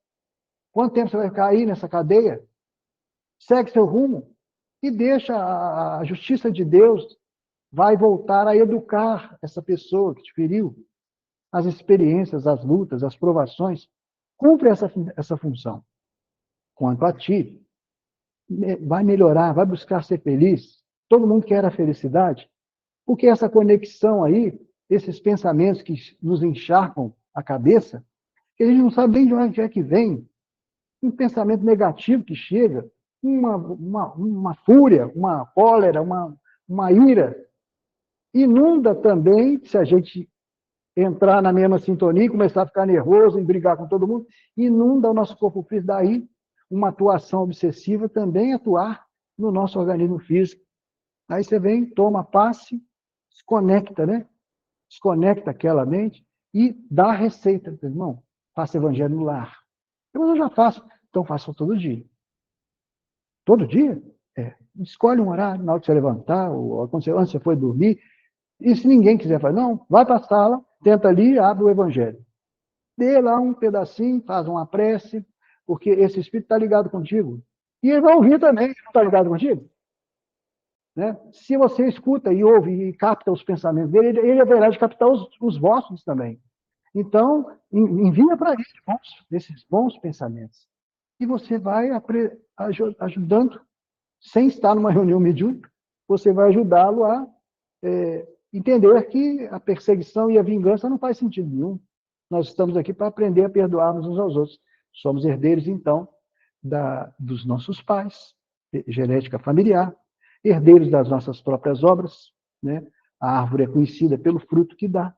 Quanto tempo você vai ficar aí nessa cadeia? Segue seu rumo e deixa a justiça de Deus vai voltar a educar essa pessoa que te feriu. As experiências, as lutas, as provações, cumpre essa função. Quanto a ti, vai melhorar, vai buscar ser feliz. Todo mundo quer a felicidade, porque essa conexão aí, esses pensamentos que nos encharcam a cabeça, que a gente não sabe bem de onde é que vem, um pensamento negativo que chega, uma fúria, uma cólera, uma ira, inunda também, se a gente entrar na mesma sintonia e começar a ficar nervoso e brigar com todo mundo, inunda o nosso corpo físico. Daí, uma atuação obsessiva também atuar no nosso organismo físico. Aí você vem, toma passe, desconecta, né? Desconecta aquela mente e dá a receita. Irmão, faça evangelho no lar. Eu já faço, então faça todo dia. Todo dia? É. Escolhe um horário, na hora que você levantar, ou quando você for dormir. E se ninguém quiser fazer, não, vai para a sala, tenta ali, abre o evangelho. Dê lá um pedacinho, faz uma prece, porque esse espírito está ligado contigo. E ele vai ouvir também, não está ligado contigo? Né? Se você escuta e ouve e capta os pensamentos dele, ele haverá de captar os vossos também. Então, envia para ele esses bons pensamentos. E você vai ajudando, sem estar numa reunião mediúnica, você vai ajudá-lo a entender que a perseguição e a vingança não faz sentido nenhum. Nós estamos aqui para aprender a perdoarmos uns aos outros. Somos herdeiros, então, dos nossos pais, genética familiar, herdeiros das nossas próprias obras, né? A árvore é conhecida pelo fruto que dá.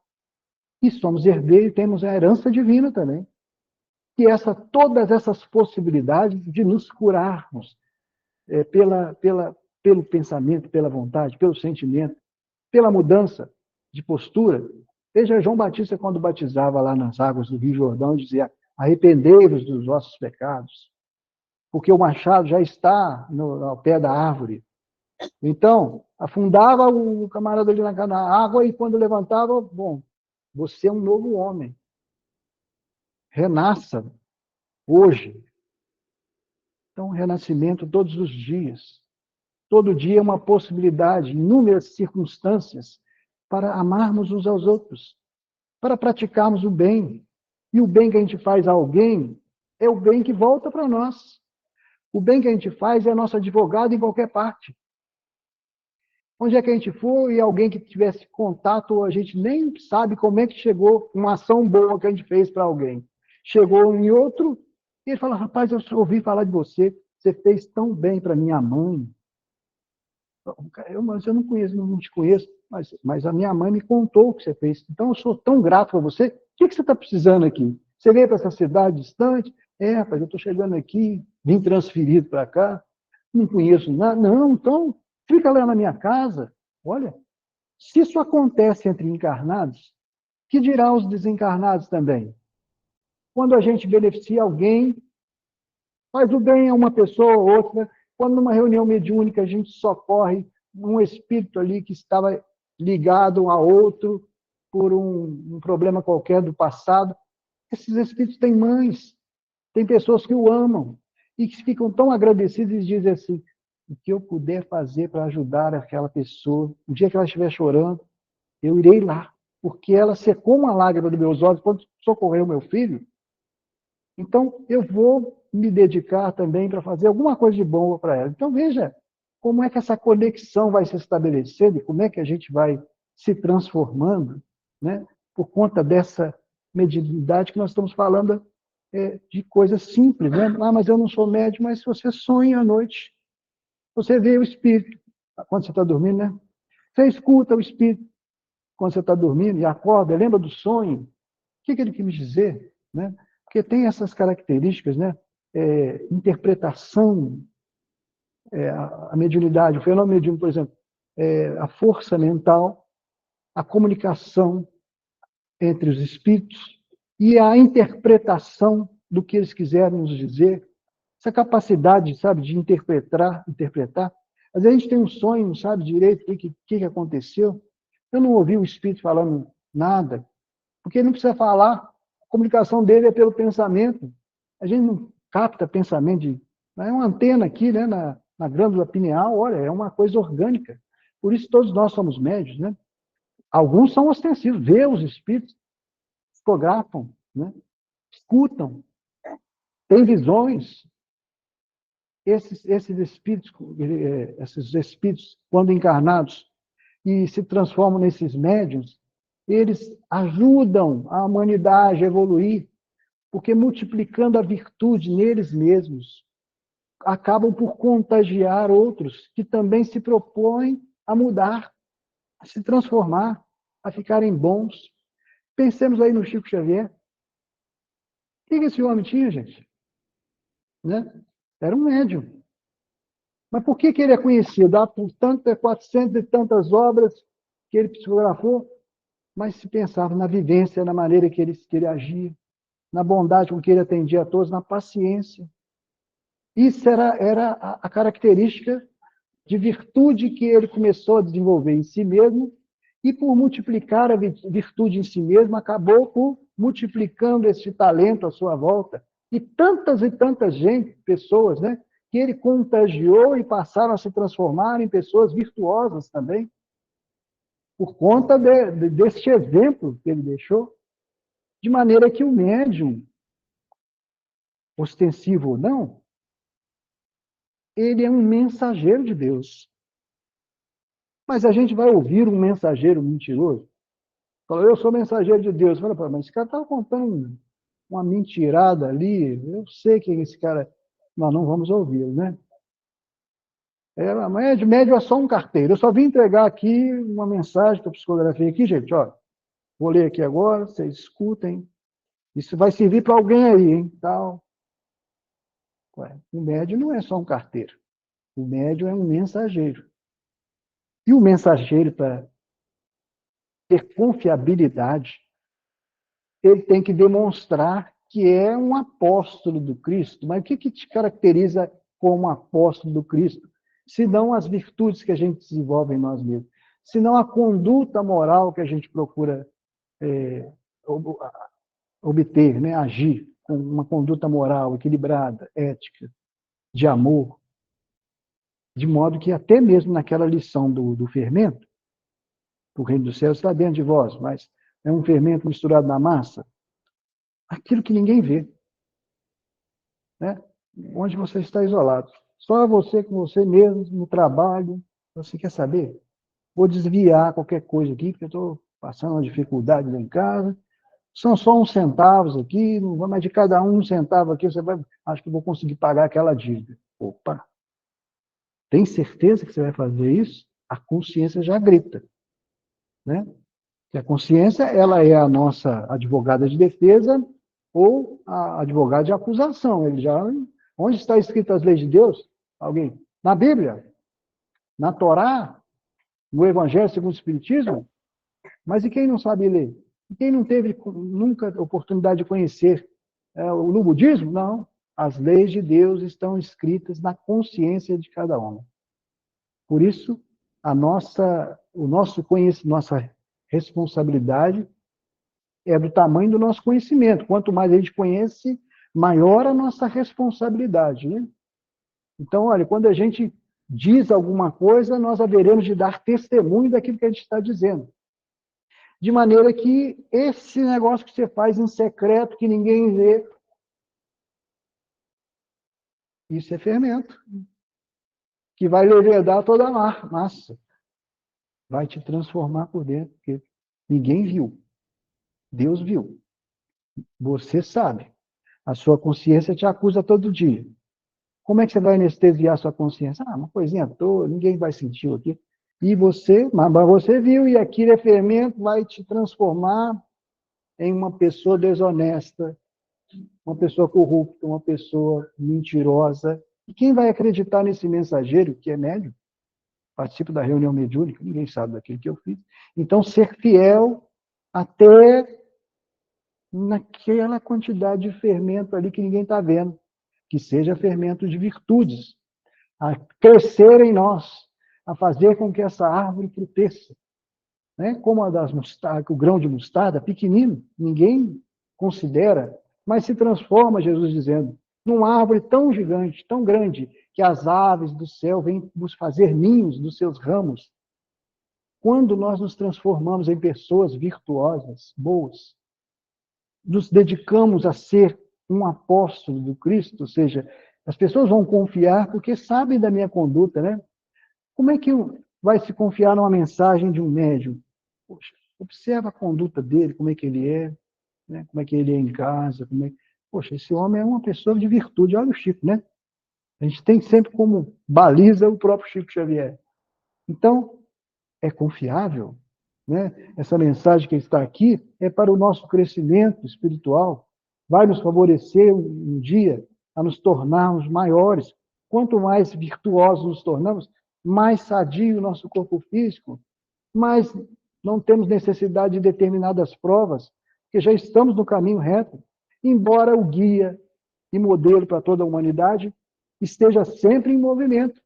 E somos herdeiros e temos a herança divina também. E todas essas possibilidades de nos curarmos pelo pensamento, pela vontade, pelo sentimento, pela mudança de postura. Veja, João Batista, quando batizava lá nas águas do Rio Jordão, dizia: arrependei-vos dos vossos pecados, porque o machado já está ao pé da árvore. Então, afundava o camarada ali na água e quando levantava, bom, você é um novo homem. Renasça hoje. Então, renascimento todos os dias. Todo dia é uma possibilidade, inúmeras circunstâncias para amarmos uns aos outros, para praticarmos o bem. E o bem que a gente faz a alguém é o bem que volta para nós. O bem que a gente faz é nosso advogado em qualquer parte. Onde é que a gente for e alguém que tivesse contato, a gente nem sabe como é que chegou uma ação boa que a gente fez para alguém. Chegou em outro e ele fala: rapaz, eu ouvi falar de você, você fez tão bem para minha mãe. Mas eu não conheço, não te conheço, mas a minha mãe me contou o que você fez. Então eu sou tão grato a você. O que você está precisando aqui? Você veio para essa cidade distante? Rapaz, eu estou chegando aqui, vim transferido para cá, não conheço nada. Não, então fica lá na minha casa. Olha, se isso acontece entre encarnados, que dirá os desencarnados também? Quando a gente beneficia alguém, faz o bem a uma pessoa ou outra, quando numa reunião mediúnica a gente socorre um espírito ali que estava ligado a outro por um problema qualquer do passado, esses espíritos têm mães, tem pessoas que o amam e que ficam tão agradecidos e dizem assim: o que eu puder fazer para ajudar aquela pessoa, o dia que ela estiver chorando, eu irei lá, porque ela secou uma lágrima dos meus olhos quando socorreu meu filho. Então, eu vou me dedicar também para fazer alguma coisa de bom para ela. Então, veja como é que essa conexão vai se estabelecendo e como é que a gente vai se transformando, né, por conta dessa mediunidade que nós estamos falando de coisas simples. Né? Mas eu não sou médium, mas se você sonha à noite, você vê o espírito, quando você está dormindo, né? Você escuta o espírito quando você está dormindo e acorda, lembra do sonho. O que ele quis me dizer? Né? Porque tem essas características, né? Interpretação, a mediunidade, o fenômeno mediúnico, por exemplo, a força mental, a comunicação entre os espíritos e a interpretação do que eles quiserem nos dizer, essa capacidade, sabe, de interpretar. Às vezes a gente tem um sonho, não sabe direito o que aconteceu. Eu não ouvi o espírito falando nada, porque ele não precisa falar, a comunicação dele é pelo pensamento. A gente não capta pensamento é uma antena aqui, né, na glândula pineal, olha, é uma coisa orgânica. Por isso todos nós somos médios, né? Alguns são ostensivos, vê os espíritos, fotografam, né? Escutam, têm visões. Esses espíritos, quando encarnados e se transformam nesses médiuns, eles ajudam a humanidade a evoluir, porque multiplicando a virtude neles mesmos, acabam por contagiar outros que também se propõem a mudar, a se transformar, a ficarem bons. Pensemos aí no Chico Xavier. O que esse homem tinha, gente? Né? Era um médium. Mas por que ele é conhecido? Por 400 e tantas obras que ele psicografou, mas se pensava na vivência, na maneira que ele agia, na bondade com que ele atendia a todos, na paciência. Isso era a característica de virtude que ele começou a desenvolver em si mesmo, e por multiplicar a virtude em si mesmo, acabou por multiplicando esse talento à sua volta, e tantas pessoas, né, que ele contagiou e passaram a se transformar em pessoas virtuosas também, por conta deste exemplo que ele deixou, de maneira que o médium, ostensivo ou não, ele é um mensageiro de Deus. Mas a gente vai ouvir um mensageiro mentiroso? Fala, eu sou mensageiro de Deus. Fala, mas esse cara estava contando uma mentirada ali, eu sei quem é esse cara. Nós não vamos ouvi-lo, né? Médio é só um carteiro. Eu só vim entregar aqui uma mensagem que eu psicografei aqui, gente, ó. Vou ler aqui agora, vocês escutem. Isso vai servir para alguém aí, hein? Tal. Ué, o médio não é só um carteiro. O médio é um mensageiro. E o mensageiro, para ter confiabilidade, ele tem que demonstrar que é um apóstolo do Cristo. Mas o que te caracteriza como apóstolo do Cristo? Se não as virtudes que a gente desenvolve em nós mesmos, se não a conduta moral que a gente procura obter, né? Agir com uma conduta moral equilibrada, ética, de amor, de modo que até mesmo naquela lição do fermento, o reino dos céus está dentro de vós, mas é um fermento misturado na massa, aquilo que ninguém vê, né? Onde você está isolado. Só você com você mesmo, no trabalho. Você quer saber? Vou desviar qualquer coisa aqui, porque eu estou passando uma dificuldade lá em casa. São só uns centavos aqui, não vai mais de cada um centavo aqui, você vai, acho que vou conseguir pagar aquela dívida. Opa! Tem certeza que você vai fazer isso? A consciência já grita, né? Que a consciência, ela é a nossa advogada de defesa ou a advogada de acusação. Ele já, onde está escrito as leis de Deus? Alguém? Na Bíblia? Na Torá? No Evangelho segundo o Espiritismo? Mas e quem não sabe ler? E quem não teve nunca oportunidade de conhecer no budismo? Não. As leis de Deus estão escritas na consciência de cada homem. Por isso, o nosso conhecimento, nossa responsabilidade é do tamanho do nosso conhecimento. Quanto mais a gente conhece, maior a nossa responsabilidade, né? Então, olha, quando a gente diz alguma coisa, nós haveremos de dar testemunho daquilo que a gente está dizendo. De maneira que esse negócio que você faz em secreto, que ninguém vê, isso é fermento, que vai levedar toda a massa. Vai te transformar por dentro, porque ninguém viu. Deus viu. Você sabe. A sua consciência te acusa todo dia. Como é que você vai anestesiar a sua consciência? Uma coisinha toda, ninguém vai sentir aqui. Mas você viu, e aquele é fermento, vai te transformar em uma pessoa desonesta, uma pessoa corrupta, uma pessoa mentirosa. E quem vai acreditar nesse mensageiro, que é médium? Participo da reunião mediúnica, ninguém sabe daquilo que eu fiz. Então, ser fiel até naquela quantidade de fermento ali que ninguém está vendo, que seja fermento de virtudes, a crescer em nós, a fazer com que essa árvore cresça, né? Como a das mostarda, o grão de mostarda, pequenino, ninguém considera, mas se transforma, Jesus dizendo, numa árvore tão gigante, tão grande, que as aves do céu vêm nos fazer ninhos dos seus ramos. Quando nós nos transformamos em pessoas virtuosas, boas, nos dedicamos a ser um apóstolo do Cristo, ou seja, as pessoas vão confiar porque sabem da minha conduta, né? Como é que vai se confiar numa mensagem de um médium? Poxa, observa a conduta dele, como é que ele é, né? Como é que ele é em casa, Poxa, esse homem é uma pessoa de virtude, olha o Chico, né? A gente tem sempre como baliza o próprio Chico Xavier. Então, é confiável, né? Essa mensagem que está aqui é para o nosso crescimento espiritual, vai nos favorecer um dia a nos tornarmos maiores. Quanto mais virtuosos nos tornamos, mais sadio o nosso corpo físico, mais não temos necessidade de determinadas provas, porque já estamos no caminho reto, embora o guia e modelo para toda a humanidade esteja sempre em movimento.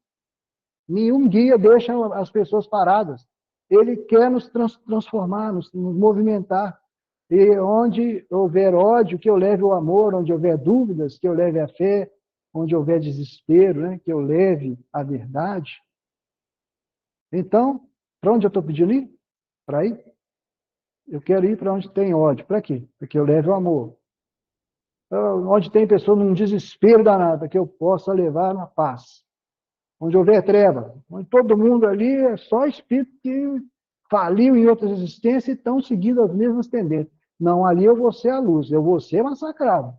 Nenhum guia deixa as pessoas paradas. Ele quer nos transformar, nos movimentar. E onde houver ódio, que eu leve o amor, onde houver dúvidas, que eu leve a fé, onde houver desespero, né, que eu leve a verdade. Então, para onde eu estou pedindo ir? Para ir? Eu quero ir para onde tem ódio. Para quê? Para que eu leve o amor. Onde tem pessoa num desespero danado, que eu possa levar na paz. Onde houver treva, onde todo mundo ali é só espírito que faliu em outras existências e estão seguindo as mesmas tendências. Não, ali eu vou ser a luz, eu vou ser massacrado.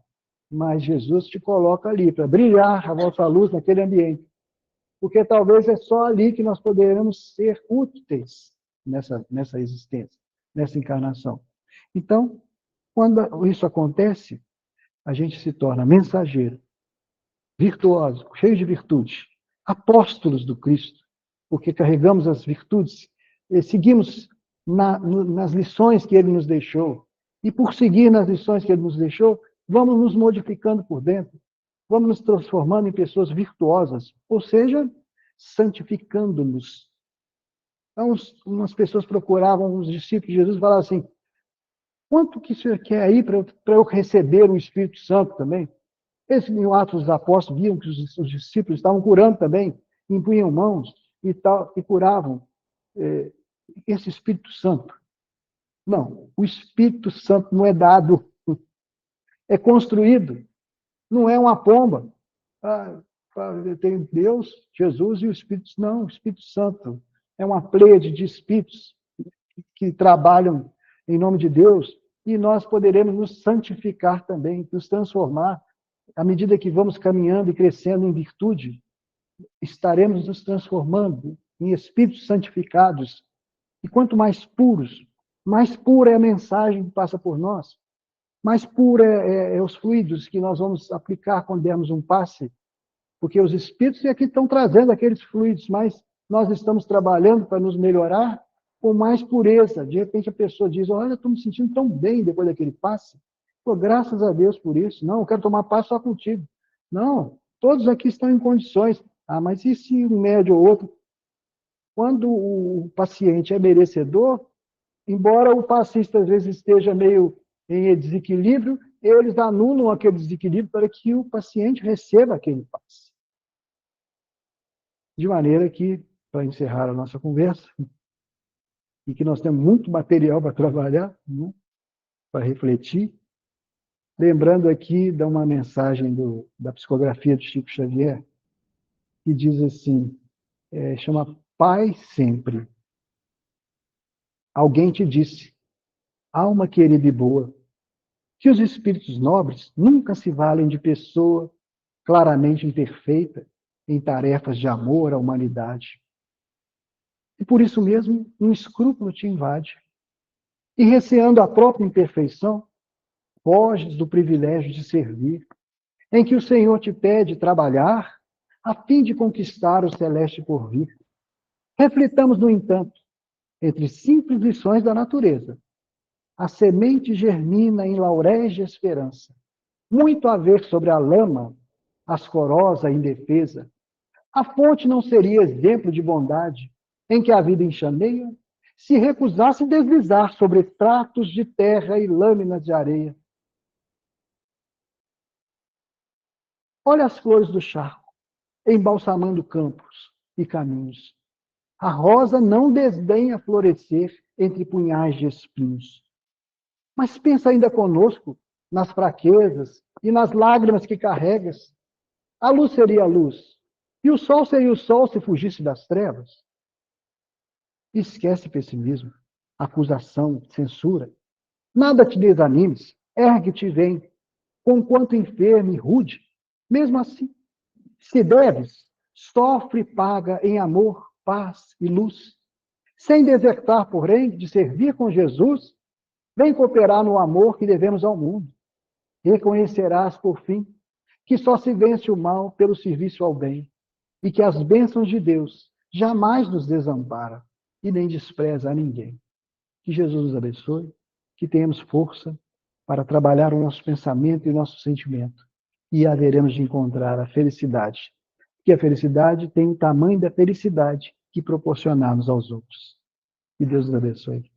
Mas Jesus te coloca ali para brilhar a vossa luz naquele ambiente. Porque talvez é só ali que nós poderemos ser úteis nessa existência, nessa encarnação. Então, quando isso acontece, a gente se torna mensageiro, virtuoso, cheio de virtude, apóstolos do Cristo, porque carregamos as virtudes, seguimos nas lições que ele nos deixou, e por seguir nas lições que ele nos deixou, vamos nos modificando por dentro, vamos nos transformando em pessoas virtuosas, ou seja, santificando-nos. Então, umas pessoas procuravam os discípulos de Jesus e falavam assim, quanto que o senhor quer aí para eu receber o Espírito Santo também? Eles, em Atos dos Apóstolos, viam que os discípulos estavam curando também, impunham mãos e curavam esse Espírito Santo. Não, o Espírito Santo não é dado, é construído, não é uma pomba. Tem Deus, Jesus e o Espírito Santo. Não, o Espírito Santo é uma pleiade de espíritos que trabalham em nome de Deus e nós poderemos nos santificar também, nos transformar. À medida que vamos caminhando e crescendo em virtude, estaremos nos transformando em espíritos santificados. E quanto mais puros, mais pura é a mensagem que passa por nós, mais pura é os fluidos que nós vamos aplicar quando dermos um passe, porque os espíritos aqui estão trazendo aqueles fluidos, mas nós estamos trabalhando para nos melhorar com mais pureza. De repente a pessoa diz, olha, eu estou me sentindo tão bem depois daquele passe. Pô, graças a Deus por isso. Não, eu quero tomar passe só contigo. Não, todos aqui estão em condições. Ah, mas e se um médio ou outro? Quando o paciente é merecedor, embora o passista às vezes esteja meio em desequilíbrio, eles anulam aquele desequilíbrio para que o paciente receba aquele passe. De maneira que, para encerrar a nossa conversa, e que nós temos muito material para trabalhar, né, para refletir, lembrando aqui de uma mensagem da psicografia de Chico Xavier, que diz assim, chama Pai Sempre. Alguém te disse, alma querida e boa, que os espíritos nobres nunca se valem de pessoa claramente imperfeita em tarefas de amor à humanidade. E por isso mesmo, um escrúpulo te invade. E receando a própria imperfeição, foges do privilégio de servir, em que o Senhor te pede trabalhar a fim de conquistar o celeste porvir. Reflitamos, no entanto, entre simples lições da natureza, a semente germina em lauréis de esperança, muito a ver sobre a lama, ascorosa e indefesa. A fonte não seria exemplo de bondade, em que a vida enxameia, se recusasse deslizar sobre tratos de terra e lâminas de areia. Olha as flores do charco, embalsamando campos e caminhos. A rosa não desdenha florescer entre punhais de espinhos. Mas pensa ainda conosco nas fraquezas e nas lágrimas que carregas. A luz seria a luz, e o sol seria o sol se fugisse das trevas. Esquece pessimismo, acusação, censura. Nada te desanimes, ergue-te e vem, conquanto enfermo e rude. Mesmo assim, se deves, sofre e paga em amor, paz e luz. Sem desertar, porém, de servir com Jesus, vem cooperar no amor que devemos ao mundo. Reconhecerás, por fim, que só se vence o mal pelo serviço ao bem, e que as bênçãos de Deus jamais nos desampara e nem despreza a ninguém. Que Jesus nos abençoe, que tenhamos força para trabalhar o nosso pensamento e o nosso sentimento, e haveremos de encontrar a felicidade, porque a felicidade tem o tamanho da felicidade que proporcionamos aos outros. Que Deus nos abençoe.